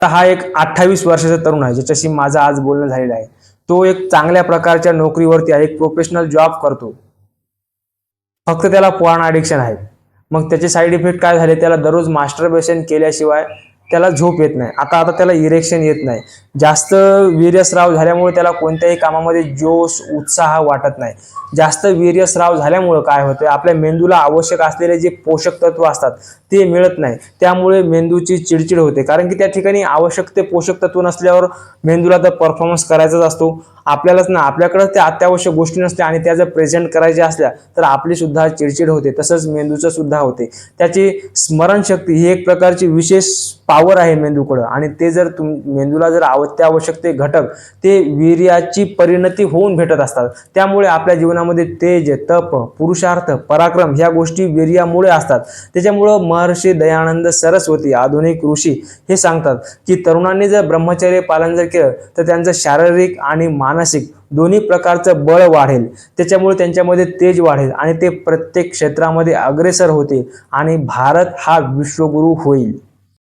तर हा एक 28 वर्षाचा तरुण आहे ज्याच्याशी माझं आज बोलणं झालेलं आहे. तो एक चांगल्या प्रकारच्या नोकरीवरती आहे, एक प्रोफेशनल जॉब करतो. फक्त त्याला पॉर्न ॲडिक्शन आहे. मग त्याचे साइड इफेक्ट काय झाले, त्याला दररोज मास्टरबेशन केल्याशिवाय त्याला झोप येत नाही. आता आता त्याला इरेक्शन येत नाही. जास्त वीर्यस्राव झाल्यामुळे त्याला कोणत्याही कामामध्ये जोश, उत्साह वाटत नाही. जास्त वीर्यस्राव झाल्यामुळं काय होतं, आपल्या मेंदूला आवश्यक असलेले जे पोषक तत्व असतात ते मिळत नाही. त्यामुळे मेंदूची चिडचिड होते, कारण की त्या ठिकाणी आवश्यक ते पोषक तत्व नसल्यावर मेंदूला तर परफॉर्मन्स करायचाच असतो. आपल्यालाच ना, आपल्याकडे त्या अत्यावश्यक गोष्टी नसते आणि त्या जर प्रेझेंट करायच्या असल्या तर आपली सुद्धा चिडचिड होते. तसंच मेंदूचं सुद्धा होते. त्याची स्मरणशक्ती ही एक प्रकारची विशेष पॉवर आहे मेंदूकडं, आणि ते जर मेंदूला जर अत्यावश्यक ते घटक ते वीर्याची परिणती होऊन भेटत असतात. त्यामुळे आपल्या जीवनामध्ये तेज, तप, पुरुषार्थ, पराक्रम ह्या गोष्टी वीर्यामुळे असतात. त्याच्यामुळं महर्षी दयानंद सरस्वती, आधुनिक ऋषी, हे सांगतात की तरुणांनी जर ब्रह्मचर्य पालन जर केलं तर त्यांचं शारीरिक आणि मानसिक दोन्ही प्रकारचं बळ वाढेल. त्याच्यामुळे त्यांच्यामध्ये तेज वाढेल आणि ते प्रत्येक क्षेत्रामध्ये अग्रेसर होतील आणि भारत हा विश्वगुरू होईल.